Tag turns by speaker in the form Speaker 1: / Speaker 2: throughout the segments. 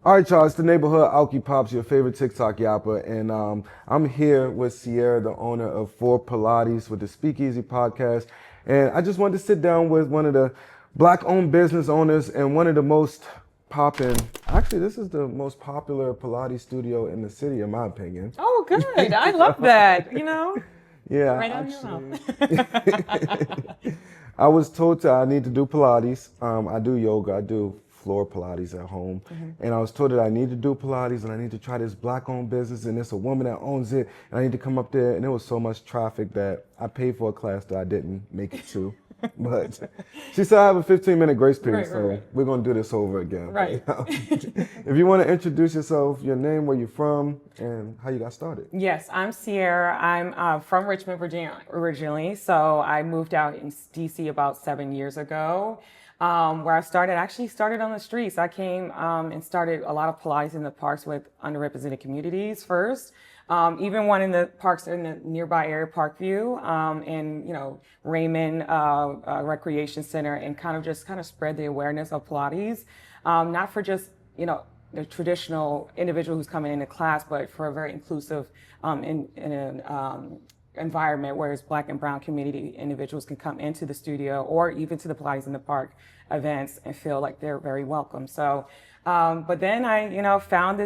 Speaker 1: All right, y'all, it's the neighborhood Alki Pops, your favorite TikTok yapper, and I'm here with Ceara, the owner of Four Pilates with the Speakeasy Podcast, and I just wanted to sit down with one of the black-owned business owners and one of the most actually, this is the most popular Pilates studio in the city, in my opinion.
Speaker 2: Oh, good. I love that.
Speaker 1: Yeah,
Speaker 2: Right out of your
Speaker 1: actually,
Speaker 2: mouth.
Speaker 1: I was told I need to do Pilates. I do yoga. I do floor Pilates at home. And I was told that I need to do Pilates and I need to try this black-owned business and there's a woman that owns it and I need to come up there. And there was so much traffic that I paid for a class that I didn't make it to. But she said I have a 15-minute grace period,
Speaker 2: Right, right,
Speaker 1: so
Speaker 2: right.
Speaker 1: we're going to do this over again.
Speaker 2: Right.
Speaker 1: If you want to introduce yourself, your name, where you're from, and how you got started.
Speaker 2: Yes, I'm Ceara. I'm from Richmond, Virginia originally. So I moved out in DC about 7 years ago, where I actually started on the streets. I came and started a lot of Pilates in the parks with underrepresented communities first. Even one in the parks in the nearby area, Parkview, and Raymond Recreation Center, and kind of spread the awareness of Pilates, not for just the traditional individual who's coming into class, but for a very inclusive in an environment where Black and Brown community individuals can come into the studio or even to the Pilates in the Park events and feel like they're very welcome. So. But then I, founded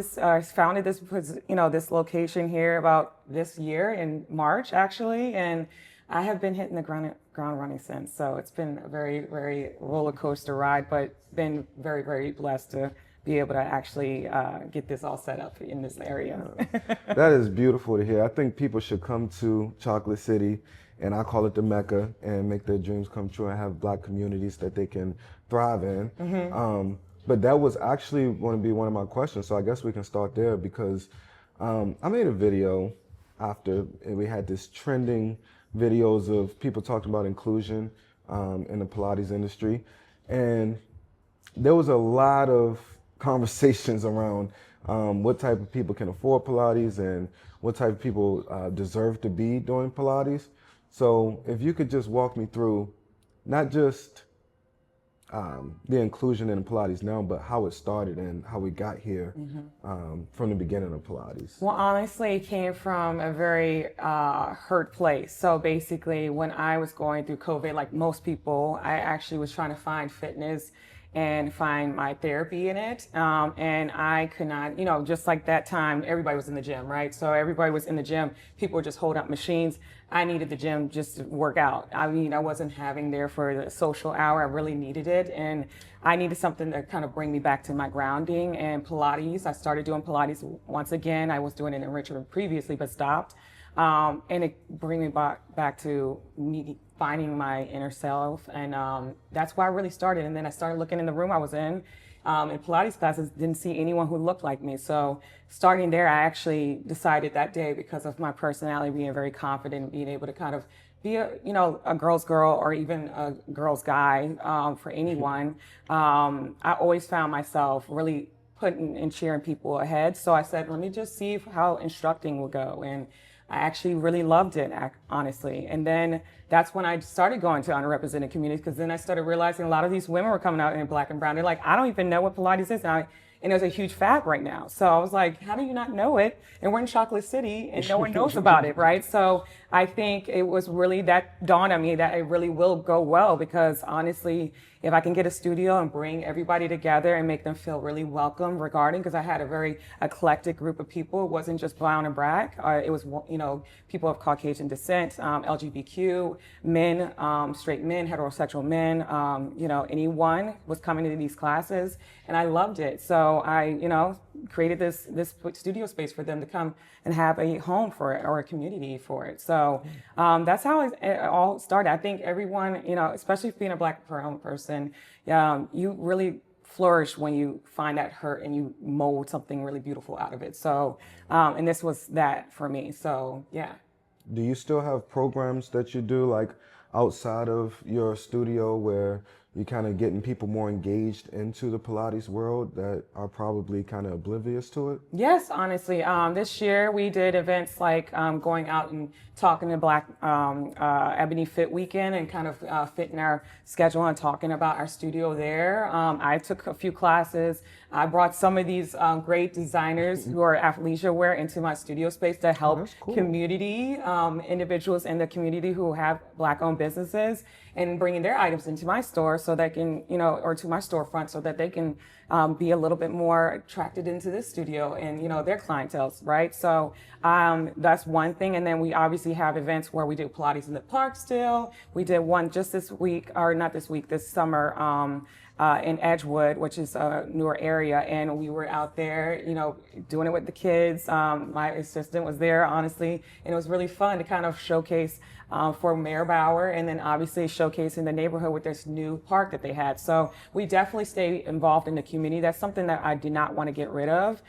Speaker 2: this location here about this year in March, actually, and I have been hitting the ground running since. So it's been a very, very roller coaster ride, but been very, very blessed to be able to actually get this all set up in this area.
Speaker 1: That is beautiful to hear. I think people should come to Chocolate City, and I call it the Mecca, and make their dreams come true and have Black communities that they can thrive in. But that was actually going to be one of my questions, so I guess we can start there because I made a video after we had this trending videos of people talking about inclusion in the Pilates industry, and there was a lot of conversations around what type of people can afford Pilates and what type of people deserve to be doing Pilates. So if you could just walk me through not just the inclusion in Pilates now, but how it started and how we got here from the beginning of Pilates.
Speaker 2: Well, honestly, it came from a very hurt place. So basically, when I was going through COVID, like most people, I actually was trying to find fitness and find my therapy in it. And I could not, just like that time, everybody was in the gym, right? So everybody was in the gym. People were just holding up machines. I needed the gym just to work out. I mean, I wasn't having there for the social hour. I really needed it. And I needed something to kind of bring me back to my grounding. And Pilates, I started doing Pilates once again. I was doing it in Richmond previously, but stopped. And it bring me back to me finding my inner self. And that's why I really started. And then I started looking in the room I was in Pilates classes, didn't see anyone who looked like me. So starting there, I actually decided that day, because of my personality being very confident, being able to kind of be a girl's girl or even a girl's guy for anyone. I always found myself really putting and cheering people ahead. So I said, let me just see how instructing will go. And I actually really loved it, honestly. And then that's when I started going to underrepresented communities, because then I started realizing a lot of these women were coming out in Black and Brown. They're like, I don't even know what Pilates is. And there's a huge fad right now. So I was like, how do you not know it? And we're in Chocolate City and no one knows about it, right? So I think it was really that dawned on me that it really will go well, because honestly, if I can get a studio and bring everybody together and make them feel really welcome regarding, because I had a very eclectic group of people. It wasn't just brown and black. It was, people of Caucasian descent, LGBTQ, men, straight men, heterosexual men, anyone was coming to these classes, and I loved it. So I, created this studio space for them to come and have a home for it or a community for it. So that's how it all started. I think everyone, especially being a Black brown person, you really flourish when you find that hurt and you mold something really beautiful out of it. So, and this was that for me. So, yeah.
Speaker 1: Do you still have programs that you do like outside of your studio where you're kind of getting people more engaged into the Pilates world that are probably kind of oblivious to it?
Speaker 2: Yes, honestly. This year we did events like going out and talking to Black Ebony Fit Weekend and kind of fitting our schedule and talking about our studio there. I took a few classes. I brought some of these great designers who are athleisure wear into my studio space to help community individuals in the community who have Black-owned businesses and bringing their items into my store so they can, or to my storefront so that they can be a little bit more attracted into this studio and, their clientele, right? So that's one thing. And then we obviously have events where we do Pilates in the park still. We did one just this week, or not this week, this summer, in Edgewood, which is a newer area. And we were out there, doing it with the kids. My assistant was there, honestly. And it was really fun to kind of showcase for Mayor Bauer, and then obviously showcasing the neighborhood with this new park that they had. So we definitely stay involved in the community. That's something that I do not want to get rid of,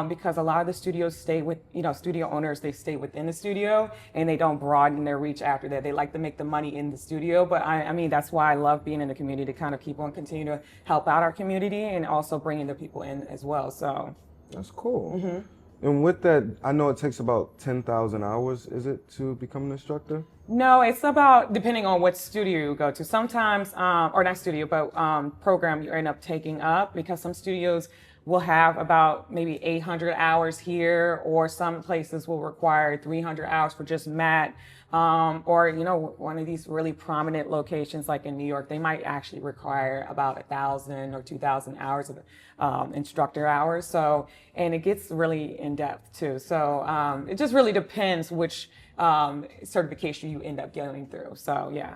Speaker 2: because a lot of the studios stay with, studio owners, they stay within the studio and they don't broaden their reach after that. They like to make the money in the studio. But I mean, that's why I love being in the community, to kind of keep on continue to help out our community and also bringing the people in as well. So
Speaker 1: that's cool. And with that, I know it takes about 10,000 hours, is it, to become an instructor?
Speaker 2: No, it's about, depending on what studio you go to. Sometimes, or not studio, but program you end up taking up, because some studios will have about maybe 800 hours here, or some places will require 300 hours for just mat. Or, one of these really prominent locations like in New York, they might actually require about 1,000 or 2,000 hours of instructor hours. So, and it gets really in depth too. So it just really depends which certification you end up going through. So, yeah.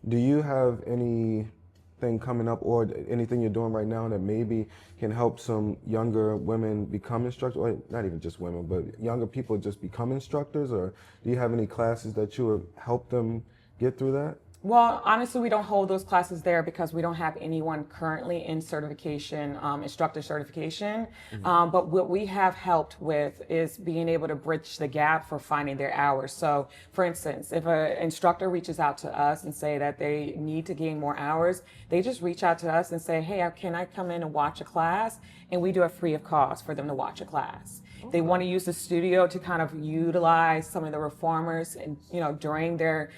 Speaker 1: Do you have anything coming up or anything you're doing right now that maybe can help some younger women become instructors, or not even just women, but younger people just become instructors? Or do you have any classes that you would help them get through that?
Speaker 2: Well, honestly, we don't hold those classes there because we don't have anyone currently in certification, instructor certification. But what we have helped with is being able to bridge the gap for finding their hours. So, for instance, if an instructor reaches out to us and say that they need to gain more hours, they just reach out to us and say, hey, can I come in and watch a class? And we do it free of cost for them to watch a class. They want to use the studio to kind of utilize some of the reformers, and during their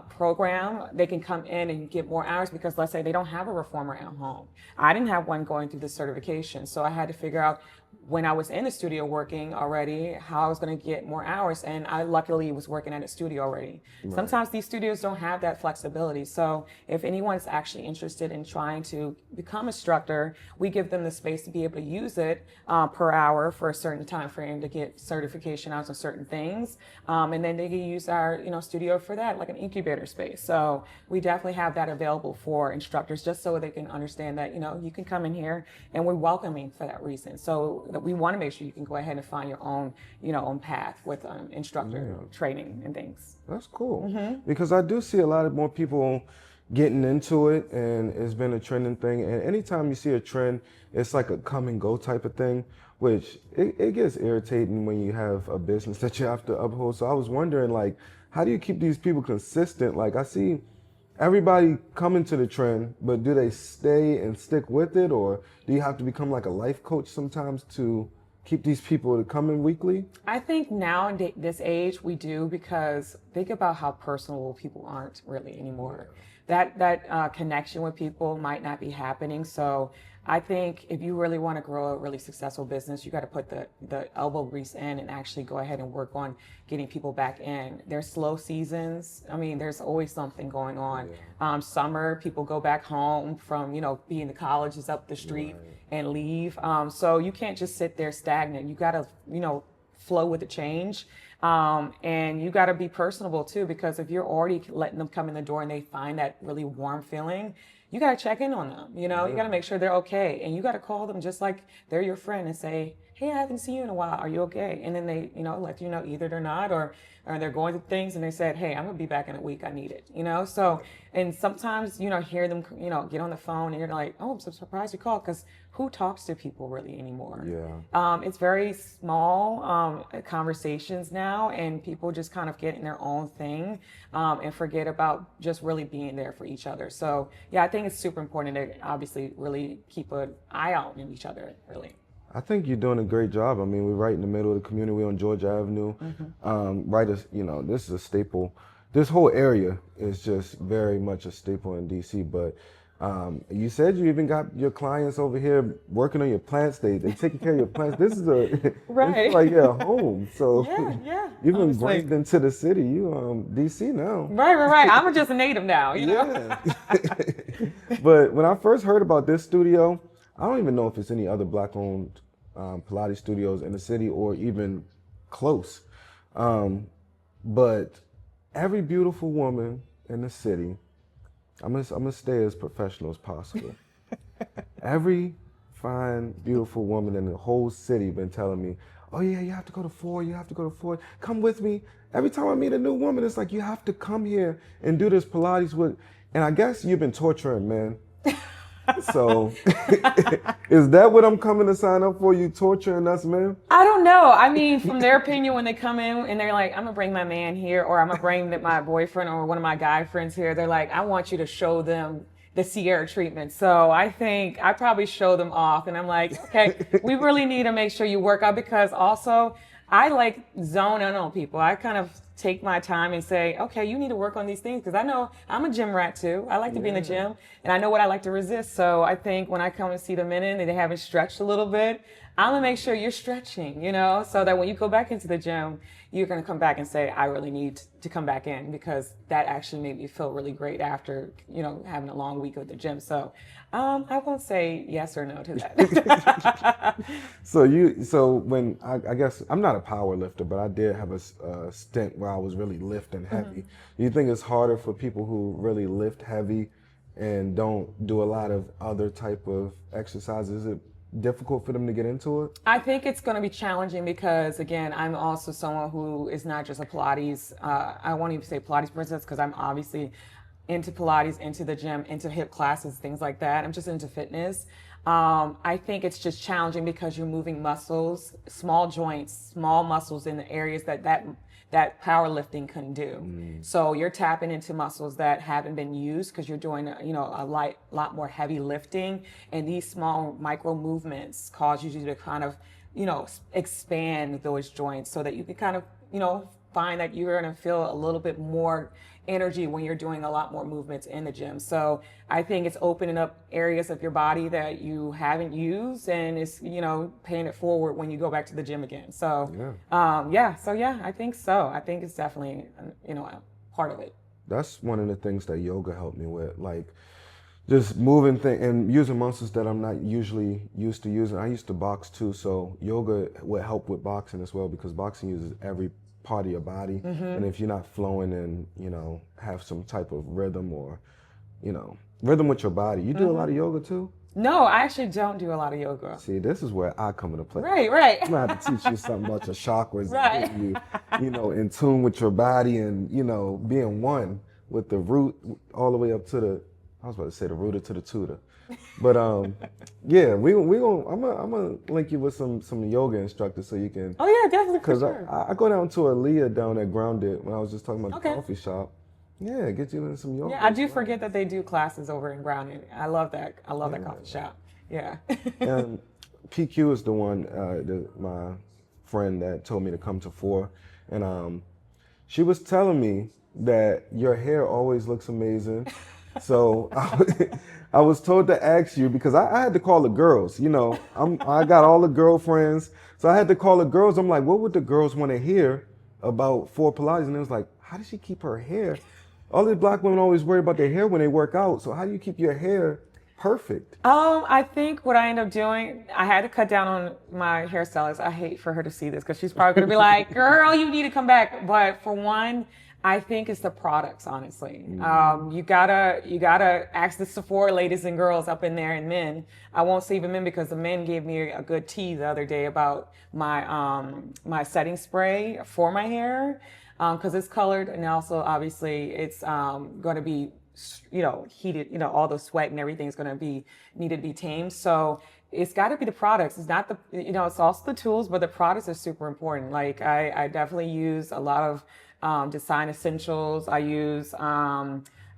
Speaker 2: program, they can come in and get more hours, because let's say they don't have a reformer at home. I didn't have one going through the certification, so I had to figure out when I was in the studio working already how I was going to get more hours, and I luckily was working at a studio already. Right. Sometimes these studios don't have that flexibility, so if anyone's actually interested in trying to become an instructor, we give them the space to be able to use it per hour for a certain time frame to get certification hours on certain things, and then they can use our studio for that, like an incubator space. So we definitely have that available for instructors, just so they can understand that you can come in here and we're welcoming for that reason. So we want to make sure you can go ahead and find your own own path with instructor training and things.
Speaker 1: That's cool. Because I do see a lot of more people getting into it, and it's been a trending thing. And anytime you see a trend, it's like a come and go type of thing, which it gets irritating when you have a business that you have to uphold. So I was wondering, like, how do you keep these people consistent? Like, I see everybody coming to the trend, but do they stay and stick with it, or do you have to become like a life coach sometimes to keep these people to come in weekly?
Speaker 2: I think now in this age we do, because think about how personal people aren't really anymore. That connection with people might not be happening. So I think if you really want to grow a really successful business, you got to put the elbow grease in and actually go ahead and work on getting people back in. There's slow seasons. I mean, there's always something going on. Summer, people go back home from, being the colleges up the street and leave. So you can't just sit there stagnant. You got to, flow with the change. And you got to be personable too, because if you're already letting them come in the door and they find that really warm feeling, you got to check in on them. You got to make sure they're okay. And you got to call them just like they're your friend and say, hey, I haven't seen you in a while. Are you okay? And then they, let you know either they're not or they're going through things and they said, hey, I'm going to be back in a week. I need it, So, and sometimes, hear them, get on the phone and you're like, oh, I'm so surprised you called, because who talks to people really anymore?
Speaker 1: Yeah.
Speaker 2: It's very small conversations now, and people just kind of get in their own thing and forget about just really being there for each other. So, yeah, I think it's super important to obviously really keep an eye out on each other, really.
Speaker 1: I think you're doing a great job. I mean, we're right in the middle of the community. We're on Georgia Avenue. Right as, this is a staple. This whole area is just very much a staple in DC. But you said you even got your clients over here working on your plants. They taking care of your plants. This is
Speaker 2: right.
Speaker 1: It's like your home. So
Speaker 2: yeah.
Speaker 1: You've ingrained into the city. You DC now.
Speaker 2: Right. I'm just a native now.
Speaker 1: Yeah. But when I first heard about this studio, I don't even know if it's any other Black-owned Pilates studios in the city or even close. But every beautiful woman in the city, I'm gonna stay as professional as possible. Every fine, beautiful woman in the whole city been telling me, oh yeah, you have to go to Four, come with me. Every time I meet a new woman, it's like, you have to come here and do this Pilates with, and I guess you've been torturing men. So, is that what I'm coming to sign up for? You torturing us, man?
Speaker 2: I don't know. I mean, from their opinion, when they come in and they're like, I'm gonna bring my man here, or I'm gonna bring my boyfriend or one of my guy friends here, they're like, I want you to show them the Ceara treatment. So I think I probably show them off, and I'm like, okay, we really need to make sure you work out, because also I like zone in on people. I kind of take my time and say, okay, you need to work on these things, because I know I'm a gym rat too. I like to be in the gym, and I know what I like to resist. So I think when I come and see them in and they haven't stretched a little bit, I'm gonna make sure you're stretching, so that when you go back into the gym, you're gonna come back and say, I really need to come back in, because that actually made me feel really great after, having a long week at the gym. So I won't say yes or no to that.
Speaker 1: So when I guess I'm not a power lifter, but I did have a stint where I was really lifting heavy. Do you think it's harder for people who really lift heavy and don't do a lot of other type of exercises? Is it difficult for them to get into it?
Speaker 2: I think it's going to be challenging, because again, I'm also someone who is not just a Pilates, I won't even say Pilates princess, because I'm obviously into Pilates, into the gym, into hip classes, things like that. I'm just into fitness. I think it's just challenging because you're moving muscles, small joints, small muscles in the areas that powerlifting couldn't do. So you're tapping into muscles that haven't been used, because you're doing a lot more heavy lifting, and these small micro movements cause you to kind of expand those joints, so that you can kind of find that you're going to feel a little bit more energy when you're doing a lot more movements in the gym. So I think it's opening up areas of your body that you haven't used, and it's, paying it forward when you go back to the gym again. So, I think so. I think it's definitely, a part of it.
Speaker 1: That's one of the things that yoga helped me with, like just moving things and using muscles that I'm not usually used to using. I used to box too, so yoga would help with boxing as well, because boxing uses every part of your body, and if you're not flowing and have some type of rhythm or rhythm with your body. You do a lot of yoga too?
Speaker 2: No, I actually don't do a lot of yoga.
Speaker 1: See, this is where I come into play.
Speaker 2: Right.
Speaker 1: I'm gonna have to teach you something about your chakras,
Speaker 2: right.
Speaker 1: And getting you in tune with your body, and being one with the root all the way up to the, I was about to say the rooter to the tutor. But yeah, we gonna I'm gonna link you with some yoga instructors so you can.
Speaker 2: Oh yeah, definitely.
Speaker 1: Because
Speaker 2: sure.
Speaker 1: I go down to Aaliyah down at Grounded when I was just talking about the coffee shop. Yeah, get you in some yoga.
Speaker 2: Yeah, I do forget that they do classes over in Grounded. I love that. I love that coffee shop. Yeah.
Speaker 1: And PQ is the one, my friend that told me to come to Four, and she was telling me that your hair always looks amazing. So I was told to ask you, because I had to call the girls. I got all the girlfriends, so I had to call the girls. I'm like, what would the girls want to hear about Four Pilates? And it was like, how does she keep her hair? All these Black women always worry about their hair when they work out. So how do you keep your hair perfect?
Speaker 2: I think what I end up doing, I had to cut down on my hairstylist. I hate for her to see this, because she's probably going to be like, girl, you need to come back. But for one, I think it's the products, honestly. You gotta ask the Sephora ladies and girls up in there and men. I won't say even men because the men gave me a good tea the other day about my setting spray for my hair, because it's colored and also obviously it's going to be heated. All the sweat and everything is going to be needed to be tamed. So it's got to be the products. It's not it's also the tools, but the products are super important. Like I definitely use a lot of design essentials. I use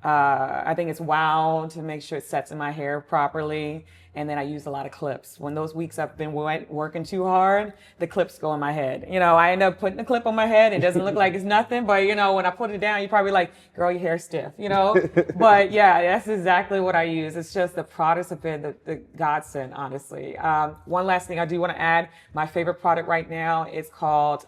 Speaker 2: I think it's Wow to make sure it sets in my hair properly. And then I use a lot of clips. When those weeks I've been working too hard, the clips go in my head. I end up putting the clip on my head. It doesn't look like it's nothing, but when I put it down, you're probably like, girl, your hair's stiff, But yeah, that's exactly what I use. It's just the products have been the godsend, honestly. One last thing I do want to add, my favorite product right now is called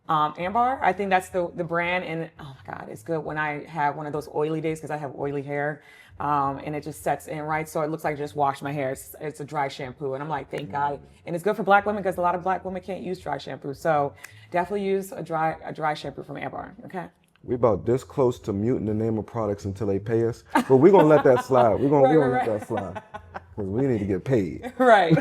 Speaker 2: Ambar. I think that's the brand, and oh my God, it's good when I have one of those oily days because I have oily hair, and it just sets in right, so it looks like I just washed my hair. It's a dry shampoo, and I'm like, thank God. And it's good for Black women because a lot of Black women can't use dry shampoo, so definitely use a dry shampoo from Ambar. Okay.
Speaker 1: We about this close to muting the name of products until they pay us, but we're gonna let that slide. We're gonna let that slide because we need to get paid.
Speaker 2: Right.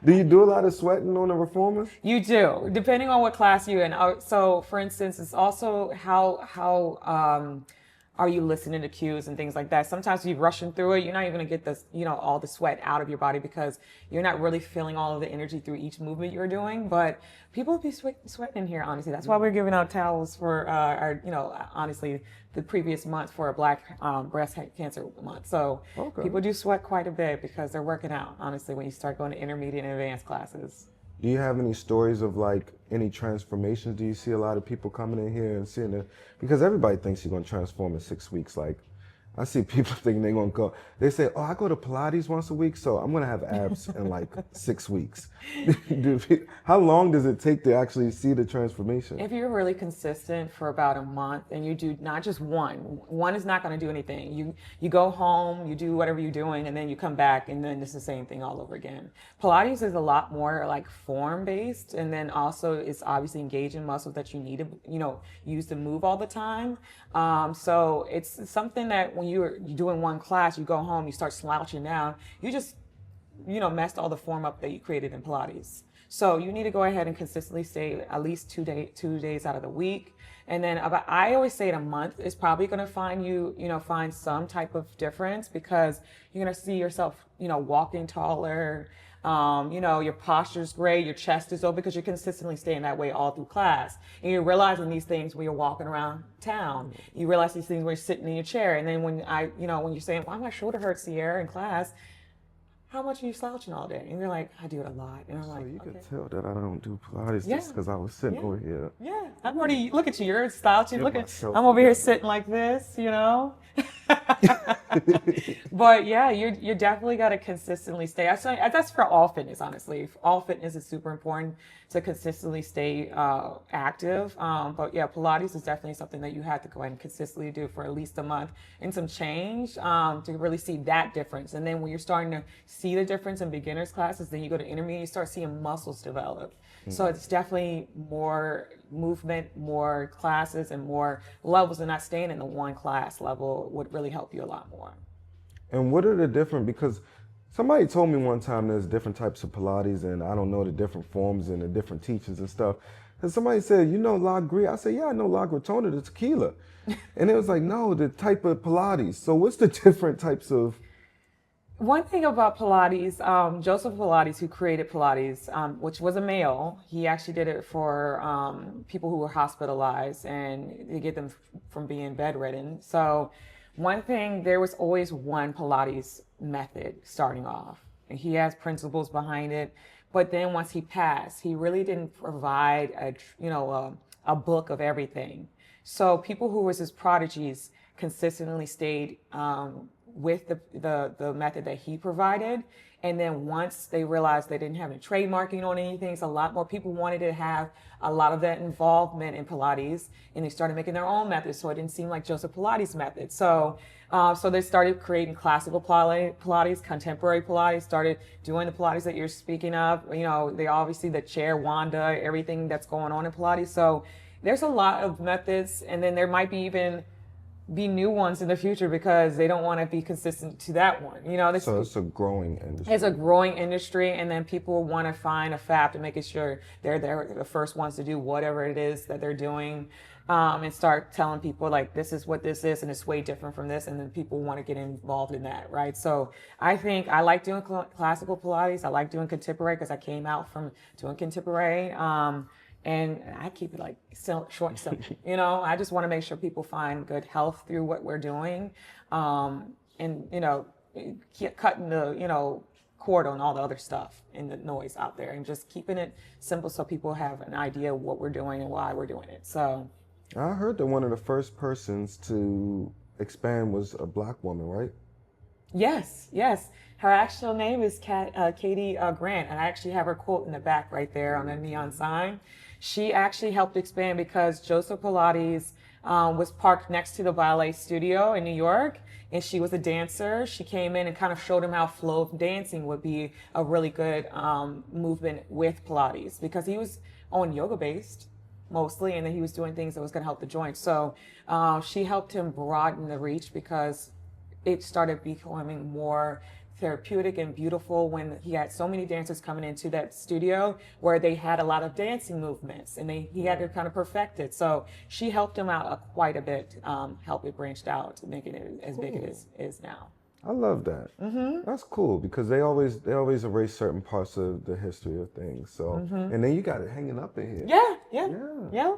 Speaker 1: Do you do a lot of sweating on the reformers?
Speaker 2: You do, depending on what class you're in. So, for instance, it's also how are you listening to cues and things like that. Sometimes you're rushing through it, you're not even gonna get this, all the sweat out of your body because you're not really feeling all of the energy through each movement you're doing. But people be sweating in here, honestly. That's why we're giving out towels for our, honestly, the previous month for a Black breast cancer month. So people do sweat quite a bit because they're working out, honestly, when you start going to intermediate and advanced classes.
Speaker 1: Do you have any stories of like any transformations? Do you see a lot of people coming in here and seeing it? Because everybody thinks you're going to transform in 6 weeks. Like, I see people thinking they're going to go. They say, oh, I go to Pilates once a week, so I'm going to have abs in like 6 weeks. How long does it take to actually see the transformation?
Speaker 2: If you're really consistent for about a month and you do not just one is not going to do anything. You go home, you do whatever you're doing, and then you come back, and then it's the same thing all over again. Pilates is a lot more like form-based, and then also it's obviously engaging muscles that you need to, use to move all the time. So it's something that when you're doing one class, you go home, you start slouching down, you just, messed all the form up that you created in Pilates. So you need to go ahead and consistently stay at least 2 days out of the week. And then I always say a month is probably going to find some type of difference because you're going to see yourself, walking taller. Your posture's great, your chest is open because you're consistently staying that way all through class. And you're realizing these things when you're walking around town. You realize these things when you're sitting in your chair. And then when you're saying, why my shoulder hurts, Ceara, in class, how much are you slouching all day? And you're like, I do it a lot. And I'm like,
Speaker 1: so you can tell that I don't do Pilates just because I was sitting over here.
Speaker 2: Yeah, I'm already, look at you, you're slouching. I'm over here sitting like this, But yeah, you definitely got to consistently stay. That's for all fitness, honestly. All fitness is super important to consistently stay active. But yeah, Pilates is definitely something that you have to go ahead and consistently do for at least a month and some change to really see that difference. And then when you're starting to see the difference in beginners classes, then you go to intermediate, you start seeing muscles develop. So it's definitely more movement, more classes, and more levels, and not staying in the one class level would really help you a lot more.
Speaker 1: And what are the different, because somebody told me one time there's different types of Pilates, and I don't know the different forms and the different teachings and stuff. And somebody said, La Gris? I said, yeah, I know La Gratona, the tequila. And it was like, no, the type of Pilates. So what's the different types of?
Speaker 2: One thing about Pilates, Joseph Pilates, who created Pilates, which was a male, he actually did it for people who were hospitalized and to get them from being bedridden. So one thing, there was always one Pilates method starting off. And he has principles behind it. But then once he passed, he really didn't provide a book of everything. So people who was his prodigies consistently stayed with the method that he provided. And then once they realized they didn't have any trademarking on anything, so a lot more people wanted to have a lot of that involvement in Pilates, and they started making their own methods, so it didn't seem like Joseph Pilates' method. So they started creating classical Pilates, contemporary Pilates, started doing the Pilates that you're speaking of. They obviously, the chair, Wanda, everything that's going on in Pilates. So there's a lot of methods, and then there might be new ones in the future because they don't want to be consistent to that one.
Speaker 1: So it's a growing industry.
Speaker 2: It's a growing industry, and then people want to find a fab to make sure they're the first ones to do whatever it is that they're doing, and start telling people like, this is what this is, and it's way different from this, and then people want to get involved in that, right? So I think I like doing classical Pilates. I like doing contemporary because I came out from doing contemporary. And I keep it like short and simple. I just want to make sure people find good health through what we're doing, and cutting the cord on all the other stuff and the noise out there, and just keeping it simple so people have an idea of what we're doing and why we're doing it. So
Speaker 1: I heard that one of the first persons to expand was a Black woman, right?
Speaker 2: Yes. Her actual name is Katie Grant, and I actually have her quote in the back right there on the neon sign. She actually helped expand because Joseph Pilates was parked next to the ballet studio in New York, and she was a dancer. She came in and kind of showed him how flow dancing would be a really good movement with Pilates, because he was on yoga based mostly, and then he was doing things that was going to help the joints. So she helped him broaden the reach because it started becoming more therapeutic and beautiful when he had so many dancers coming into that studio where they had a lot of dancing movements, and he had to kind of perfect it. So she helped him out quite a bit, help it branched out to make it as big as it is now.
Speaker 1: I love that. That's cool, because they always erase certain parts of the history of things. So and then you got it hanging up in here.
Speaker 2: Yeah.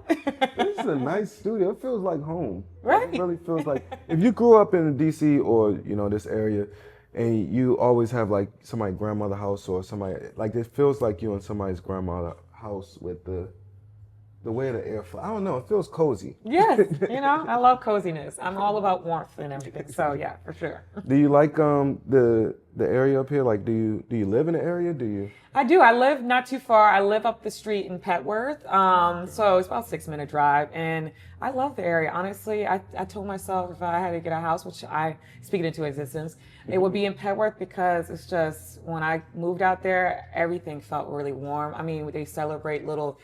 Speaker 1: This is a nice studio. It feels like home.
Speaker 2: Right.
Speaker 1: It really feels like if you grew up in DC or this area, and you always have like somebody's grandmother house or somebody, like it feels like you in somebody's grandmother house with the way the air flows. I don't know, it feels cozy.
Speaker 2: Yes, I love coziness. I'm all about warmth and everything. So yeah, for sure.
Speaker 1: Do you like the area up here? Like, do you live in the area? Do you?
Speaker 2: I do. I live not too far. I live up the street in Petworth. So it's about a 6-minute drive, and I love the area. Honestly, I told myself if I had to get a house, which I speak it into existence, it would be in Petworth, because it's just, when I moved out there, everything felt really warm. I mean, they celebrate little,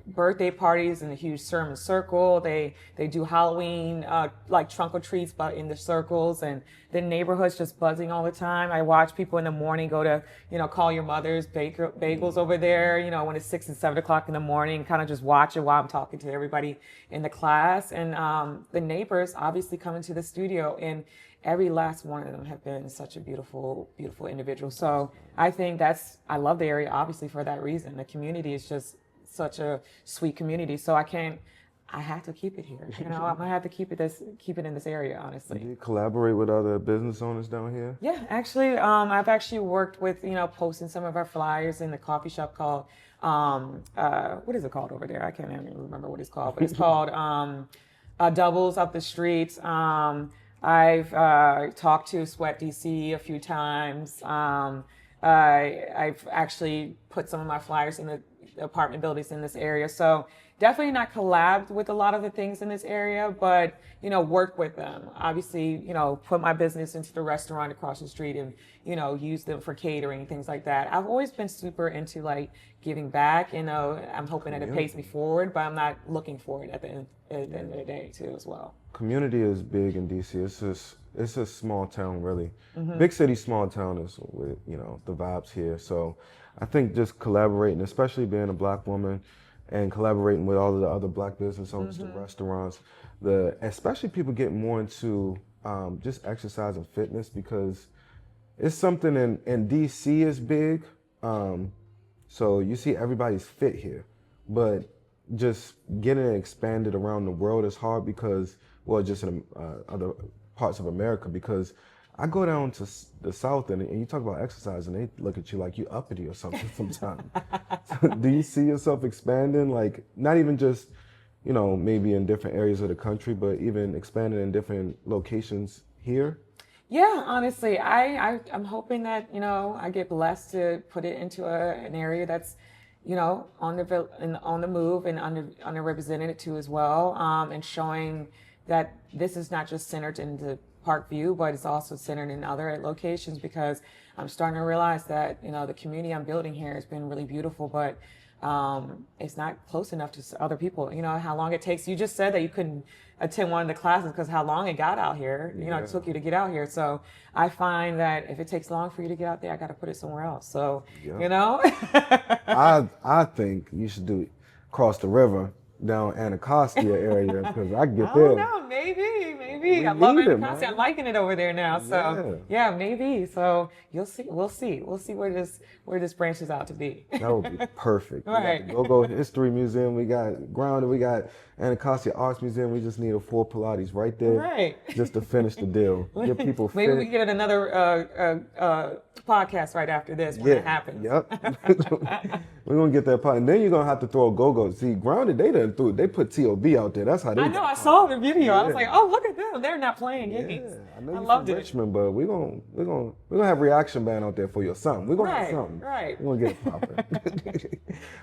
Speaker 2: birthday parties in a huge sermon circle. They do Halloween, like trunk or treats, but in the circles, and the neighborhood's just buzzing all the time. I watch people in the morning go to, call your mother's bagels over there, when it's 6 and 7 o'clock in the morning, kind of just watch it while I'm talking to everybody in the class. And the neighbors obviously come into the studio, and every last one of them have been such a beautiful, beautiful individual. So I think I love the area, obviously, for that reason. The community is just such a sweet community. So I have to keep it here. I'm gonna have to keep it in this area, honestly.
Speaker 1: Do you collaborate with other business owners down here?
Speaker 2: Yeah, actually, I've actually worked with, posting some of our flyers in the coffee shop called, what is it called over there? I can't even remember what it's called, but it's called Doubles Up the Streets. I've talked to Sweat DC a few times. I've actually put some of my flyers in the apartment buildings in this area. So definitely not collabed with a lot of the things in this area, but, work with them. Obviously, put my business into the restaurant across the street and, use them for catering, things like that. I've always been super into like giving back, I'm hoping that it pays me forward, but I'm not looking for it at the end of the day too as well.
Speaker 1: Community is big in DC. It's a small town, really. Big city, small town is with, the vibes here. So I think just collaborating, especially being a Black woman, and collaborating with all of the other Black business owners, the restaurants, especially people getting more into just exercise and fitness, because it's something in DC is big. So you see everybody's fit here, but just getting it expanded around the world is hard because, well, just in other parts of America, because I go down to the South and you talk about exercise and they look at you like you uppity or something sometimes. So do you see yourself expanding, like not even just, maybe in different areas of the country, but even expanding in different locations here?
Speaker 2: Yeah, honestly, I'm hoping that, I get blessed to put it into an area that's, on the move and underrepresented too as well, and showing that this is not just centered in the Parkview, but it's also centered in other locations, because I'm starting to realize that, the community I'm building here has been really beautiful, but it's not close enough to other people. How long it takes. You just said that you couldn't attend one of the classes because how long it got out here, it took you to get out here. So I find that if it takes long for you to get out there, I got to put it somewhere else. So,
Speaker 1: I think you should do cross the river down Anacostia area because I get
Speaker 2: I
Speaker 1: there.
Speaker 2: don't know, maybe. I love Anacostia. I'm liking it over there now. So yeah, maybe. So you'll see. We'll see where this branches out to be.
Speaker 1: That would be perfect.
Speaker 2: Right.
Speaker 1: We got the Go-Go History Museum. We got Grounded. We got Anacostia Arts Museum. We just need a Four Pilates right there.
Speaker 2: Right.
Speaker 1: Just to finish the deal. Get people fit.
Speaker 2: Maybe we get another podcast right after this when it happens.
Speaker 1: Yep. We're gonna get that part, and then you're gonna have to throw a Go-Go. See, Grounded, they put TOB out there. That's how they.
Speaker 2: I know. I saw the video. I was like, oh, look at them. They're not playing games.
Speaker 1: I know you're
Speaker 2: loved
Speaker 1: from
Speaker 2: it.
Speaker 1: Richmond, but we're gonna have reaction band out there for you or something. We're gonna have something.
Speaker 2: Right.
Speaker 1: We're gonna get it popping.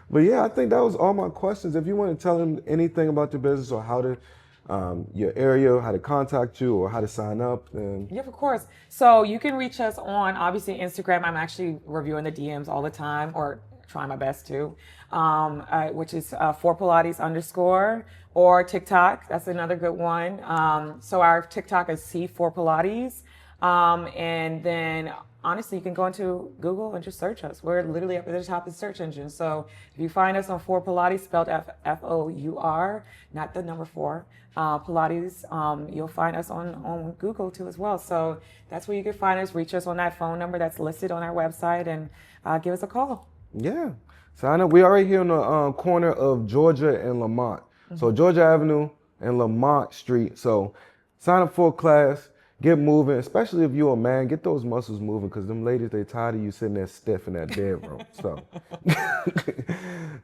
Speaker 1: But yeah, I think that was all my questions. If you want to tell them anything about your business or how to your area, how to contact you, or how to sign up, then
Speaker 2: yeah, of course. So you can reach us on obviously Instagram. I'm actually reviewing the DMs all the time, or trying my best to, which is Four Pilates _ or TikTok. That's another good one. So our TikTok is C4 Pilates. And then honestly, you can go into Google and just search us. We're literally up at the top of the search engine. So if you find us on Four Pilates, spelled Four, not the number 4, Pilates, you'll find us on Google too as well. So that's where you can find us. Reach us on that phone number that's listed on our website and give us a call.
Speaker 1: yeah. Sign up. We are right here on the corner of Georgia and Lamont. So Georgia Avenue and Lamont Street. So sign up for a class. Get moving, especially if you're a man. Get those muscles moving, because them ladies, they tired of you sitting there stiff in that bedroom. So,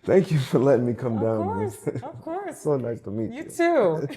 Speaker 1: thank you for letting me come down.
Speaker 2: Of course.
Speaker 1: So nice to meet you.
Speaker 2: You too.